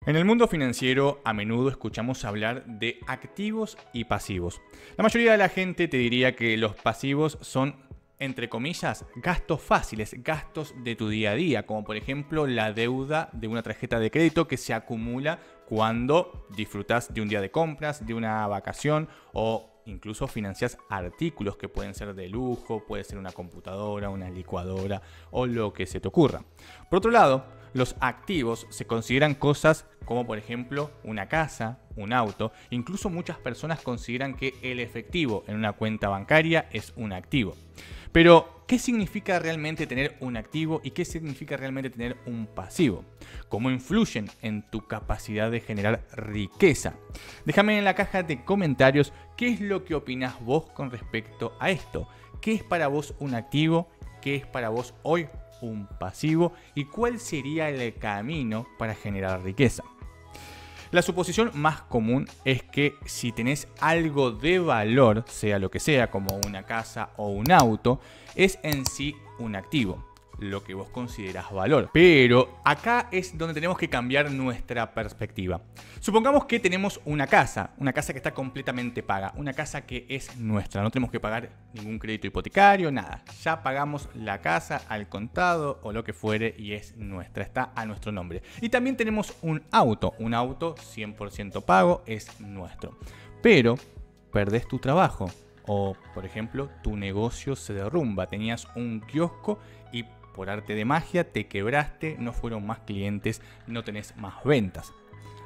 En el mundo financiero a menudo escuchamos hablar de activos y pasivos. La mayoría de la gente te diría que los pasivos son, entre comillas, gastos fáciles, gastos de tu día a día, como por ejemplo la deuda de una tarjeta de crédito que se acumula cuando disfrutas de un día de compras, de una vacación o incluso financias artículos que pueden ser de lujo, puede ser una computadora, una licuadora o lo que se te ocurra. Por otro lado, los activos se consideran cosas como por ejemplo una casa, un auto. Incluso muchas personas consideran que el efectivo en una cuenta bancaria es un activo. Pero, ¿qué significa realmente tener un activo y qué significa realmente tener un pasivo? ¿Cómo influyen en tu capacidad de generar riqueza? Déjame en la caja de comentarios qué es lo que opinas vos con respecto a esto. ¿Qué es para vos un activo? ¿Qué es para vos hoy un pasivo? ¿Y cuál sería el camino para generar riqueza? La suposición más común es que si tenés algo de valor, sea lo que sea, como una casa o un auto, es en sí un activo, lo que vos considerás valor. Pero acá es donde tenemos que cambiar nuestra perspectiva. Supongamos que tenemos una casa que está completamente paga, una casa que es nuestra, no tenemos que pagar ningún crédito hipotecario, nada. Ya pagamos la casa al contado o lo que fuere y es nuestra, está a nuestro nombre. Y también tenemos un auto 100% pago, es nuestro. Pero perdés tu trabajo o, por ejemplo, tu negocio se derrumba, tenías un kiosco y por arte de magia te quebraste, no fueron más clientes, no tenés más ventas.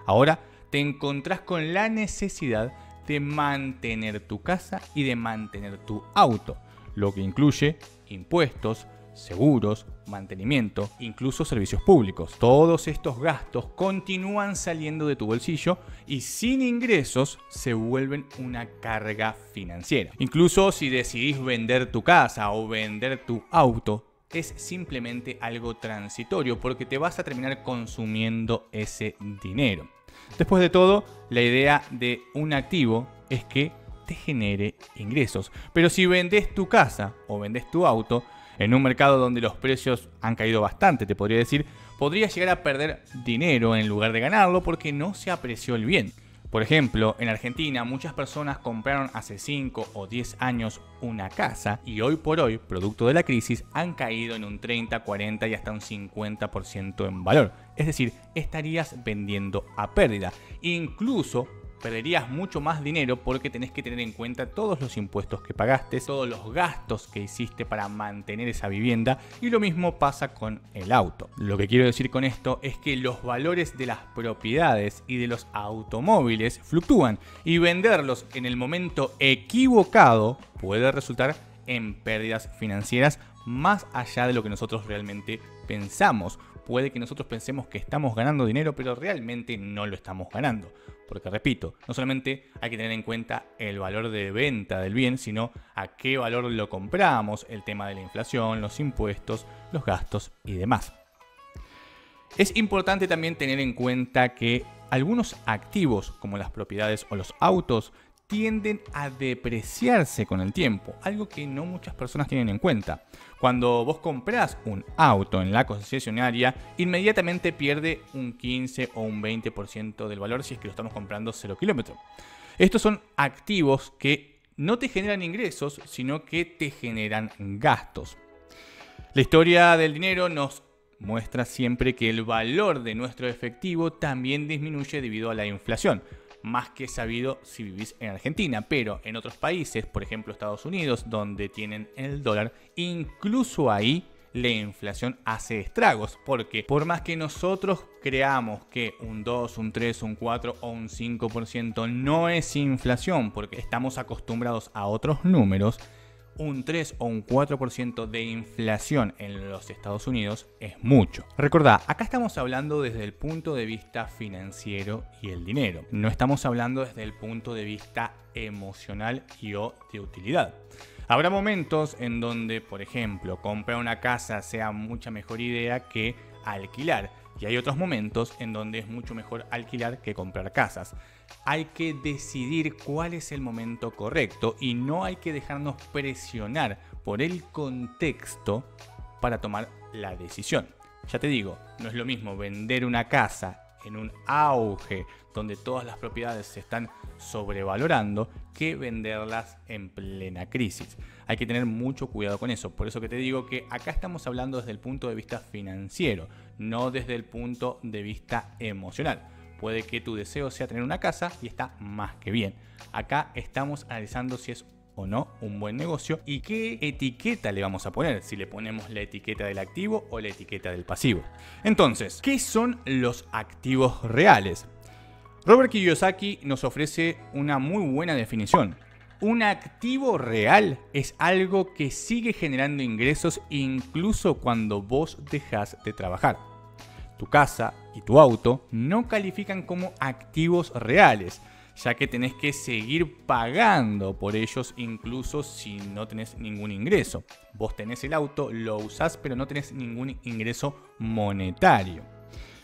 Ahora te encontrás con la necesidad de mantener tu casa y de mantener tu auto, lo que incluye impuestos, seguros, mantenimiento, incluso servicios públicos. Todos estos gastos continúan saliendo de tu bolsillo y sin ingresos se vuelven una carga financiera. Incluso si decidís vender tu casa o vender tu auto, es simplemente algo transitorio porque te vas a terminar consumiendo ese dinero. Después de todo, la idea de un activo es que te genere ingresos. Pero si vendes tu casa o vendes tu auto, en un mercado donde los precios han caído bastante, te podría decir, podrías llegar a perder dinero en lugar de ganarlo porque no se apreció el bien. Por ejemplo, en Argentina muchas personas compraron hace 5 o 10 años una casa y hoy por hoy, producto de la crisis, han caído en un 30, 40 y hasta un 50% en valor. Es decir, estarías vendiendo a pérdida. Incluso perderías mucho más dinero porque tenés que tener en cuenta todos los impuestos que pagaste, todos los gastos que hiciste para mantener esa vivienda y lo mismo pasa con el auto. Lo que quiero decir con esto es que los valores de las propiedades y de los automóviles fluctúan y venderlos en el momento equivocado puede resultar en pérdidas financieras más allá de lo que nosotros realmente pensamos. Puede que nosotros pensemos que estamos ganando dinero, pero realmente no lo estamos ganando. Porque repito, no solamente hay que tener en cuenta el valor de venta del bien, sino a qué valor lo compramos, el tema de la inflación, los impuestos, los gastos y demás. Es importante también tener en cuenta que algunos activos, como las propiedades o los autos, tienden a depreciarse con el tiempo, algo que no muchas personas tienen en cuenta. Cuando vos comprás un auto en la concesionaria, inmediatamente pierde un 15 o un 20% del valor si es que lo estamos comprando 0 kilómetros. Estos son activos que no te generan ingresos, sino que te generan gastos. La historia del dinero nos muestra siempre que el valor de nuestro efectivo también disminuye debido a la inflación. Más que sabido si vivís en Argentina, pero en otros países, por ejemplo Estados Unidos, donde tienen el dólar, incluso ahí la inflación hace estragos, porque por más que nosotros creamos que un 2, un 3, un 4 o un 5% no es inflación, porque estamos acostumbrados a otros números, un 3 o un 4% de inflación en los Estados Unidos es mucho. Recordá, acá estamos hablando desde el punto de vista financiero y el dinero. No estamos hablando desde el punto de vista emocional y o de utilidad. Habrá momentos en donde, por ejemplo, comprar una casa sea mucha mejor idea que alquilar. Y hay otros momentos en donde es mucho mejor alquilar que comprar casas. Hay que decidir cuál es el momento correcto y no hay que dejarnos presionar por el contexto para tomar la decisión. Ya te digo, no es lo mismo vender una casa en un auge donde todas las propiedades se están sobrevalorando que venderlas en plena crisis. Hay que tener mucho cuidado con eso. Por eso que te digo que acá estamos hablando desde el punto de vista financiero, no desde el punto de vista emocional. Puede que tu deseo sea tener una casa y está más que bien. Acá estamos analizando si es o no un buen negocio y qué etiqueta le vamos a poner, si le ponemos la etiqueta del activo o la etiqueta del pasivo. Entonces, ¿qué son los activos reales? Robert Kiyosaki nos ofrece una muy buena definición. Un activo real es algo que sigue generando ingresos incluso cuando vos dejás de trabajar. Tu casa y tu auto no califican como activos reales, ya que tenés que seguir pagando por ellos incluso si no tenés ningún ingreso. Vos tenés el auto, lo usás, pero no tenés ningún ingreso monetario.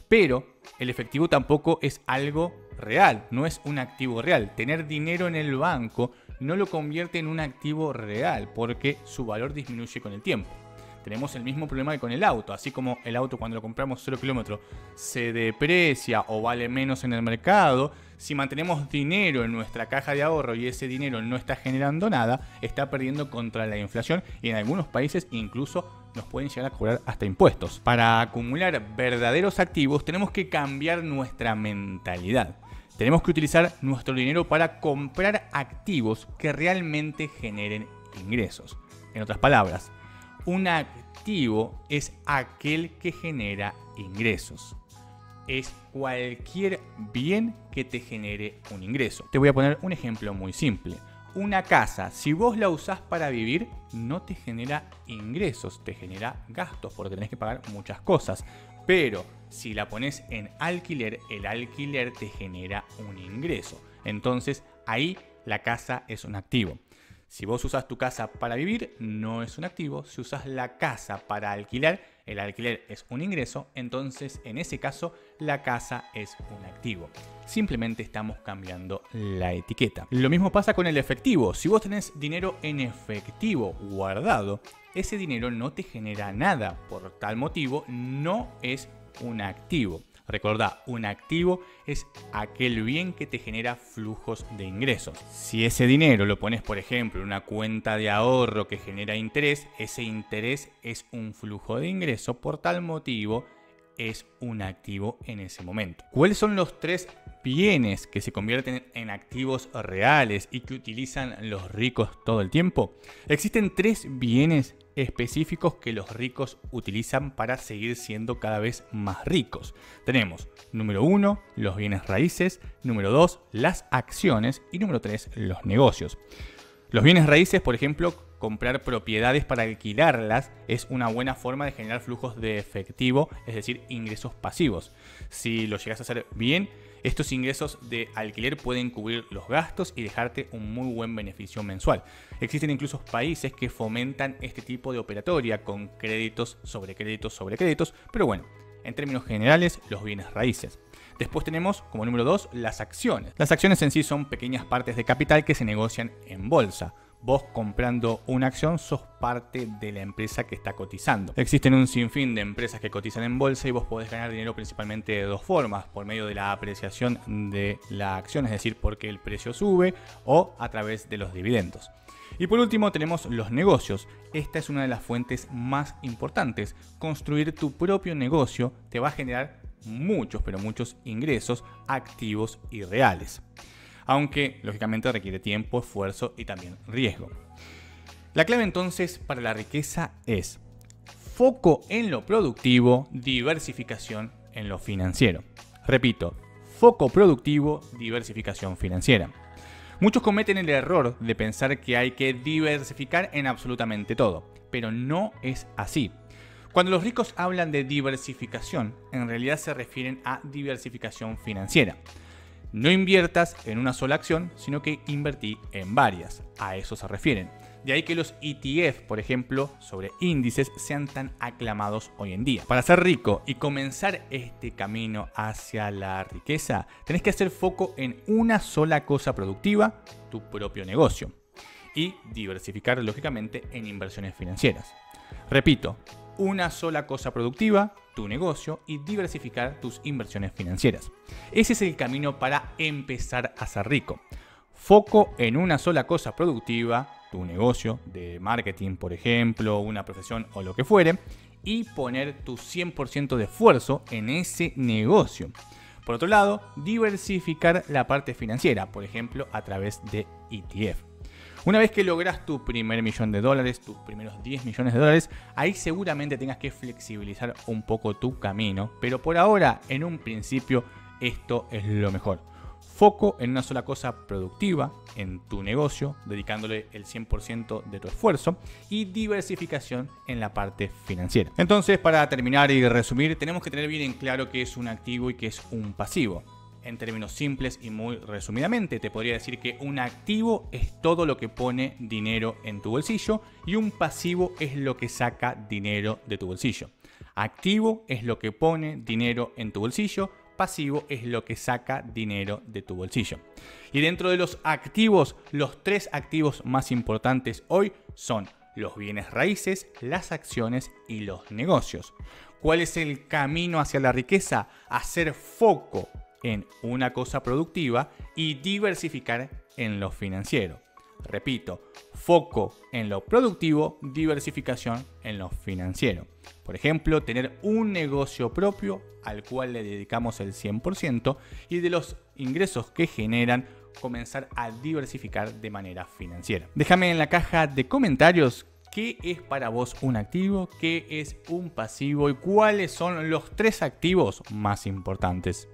Pero el efectivo tampoco es algo real, no es un activo real. Tener dinero en el banco no lo convierte en un activo real porque su valor disminuye con el tiempo. Tenemos el mismo problema que con el auto, así como el auto cuando lo compramos 0 kilómetros se deprecia o vale menos en el mercado. Si mantenemos dinero en nuestra caja de ahorro y ese dinero no está generando nada, está perdiendo contra la inflación y en algunos países incluso nos pueden llegar a cobrar hasta impuestos. Para acumular verdaderos activos tenemos que cambiar nuestra mentalidad. Tenemos que utilizar nuestro dinero para comprar activos que realmente generen ingresos. En otras palabras, un activo es aquel que genera ingresos. Es cualquier bien que te genere un ingreso. Te voy a poner un ejemplo muy simple. Una casa, si vos la usás para vivir, no te genera ingresos, te genera gastos porque tenés que pagar muchas cosas. Pero si la pones en alquiler, el alquiler te genera un ingreso. Entonces ahí la casa es un activo. Si vos usas tu casa para vivir, no es un activo. Si usas la casa para alquilar, el alquiler es un ingreso. Entonces, en ese caso, la casa es un activo. Simplemente estamos cambiando la etiqueta. Lo mismo pasa con el efectivo. Si vos tenés dinero en efectivo guardado, ese dinero no te genera nada. Por tal motivo, no es un activo. Recordá, un activo es aquel bien que te genera flujos de ingresos. Si ese dinero lo pones, por ejemplo, en una cuenta de ahorro que genera interés, ese interés es un flujo de ingreso. Por tal motivo, es un activo en ese momento. ¿Cuáles son los 3 bienes que se convierten en activos reales y que utilizan los ricos todo el tiempo? Existen 3 bienes específicos que los ricos utilizan para seguir siendo cada vez más ricos. Tenemos, número 1, los bienes raíces, número 2, las acciones y número 3, los negocios. Los bienes raíces, por ejemplo, comprar propiedades para alquilarlas es una buena forma de generar flujos de efectivo, es decir, ingresos pasivos. Si lo llegas a hacer bien, estos ingresos de alquiler pueden cubrir los gastos y dejarte un muy buen beneficio mensual. Existen incluso países que fomentan este tipo de operatoria con créditos sobre créditos sobre créditos, pero bueno, en términos generales, los bienes raíces. Después tenemos, como número 2, las acciones. Las acciones en sí son pequeñas partes de capital que se negocian en bolsa. Vos comprando una acción sos parte de la empresa que está cotizando. Existen un sinfín de empresas que cotizan en bolsa y vos podés ganar dinero principalmente de 2 formas. Por medio de la apreciación de la acción, es decir, porque el precio sube, o a través de los dividendos. Y por último tenemos los negocios. Esta es una de las fuentes más importantes. Construir tu propio negocio te va a generar muchos, pero muchos ingresos activos y reales. Aunque lógicamente requiere tiempo, esfuerzo y también riesgo. La clave entonces para la riqueza es foco en lo productivo, diversificación en lo financiero. Repito, foco productivo, diversificación financiera. Muchos cometen el error de pensar que hay que diversificar en absolutamente todo, pero no es así. Cuando los ricos hablan de diversificación, en realidad se refieren a diversificación financiera. No inviertas en una sola acción, sino que invertí en varias. A eso se refieren. De ahí que los ETF, por ejemplo, sobre índices, sean tan aclamados hoy en día. Para ser rico y comenzar este camino hacia la riqueza, tenés que hacer foco en una sola cosa productiva, tu propio negocio. Y diversificar, lógicamente, en inversiones financieras. Repito, una sola cosa productiva, tu negocio y diversificar tus inversiones financieras. Ese es el camino para empezar a ser rico. Foco en una sola cosa productiva, tu negocio de marketing, por ejemplo, una profesión o lo que fuere, y poner tu 100% de esfuerzo en ese negocio. Por otro lado, diversificar la parte financiera, por ejemplo, a través de ETF. Una vez que logras tu primer $1.000.000, tus primeros 10 millones de dólares, ahí seguramente tengas que flexibilizar un poco tu camino, pero por ahora, en un principio, esto es lo mejor. Foco en una sola cosa productiva, en tu negocio, dedicándole el 100% de tu esfuerzo, y diversificación en la parte financiera. Entonces, para terminar y resumir, tenemos que tener bien en claro qué es un activo y qué es un pasivo. En términos simples y muy resumidamente, te podría decir que un activo es todo lo que pone dinero en tu bolsillo y un pasivo es lo que saca dinero de tu bolsillo. Activo es lo que pone dinero en tu bolsillo, pasivo es lo que saca dinero de tu bolsillo. Y dentro de los activos, los 3 activos más importantes hoy son los bienes raíces, las acciones y los negocios. ¿Cuál es el camino hacia la riqueza? Hacer foco en una cosa productiva y diversificar en lo financiero. Repito, foco en lo productivo, diversificación en lo financiero. Por ejemplo, tener un negocio propio al cual le dedicamos el 100% y de los ingresos que generan comenzar a diversificar de manera financiera. Déjame en la caja de comentarios qué es para vos un activo, qué es un pasivo y cuáles son los 3 activos más importantes.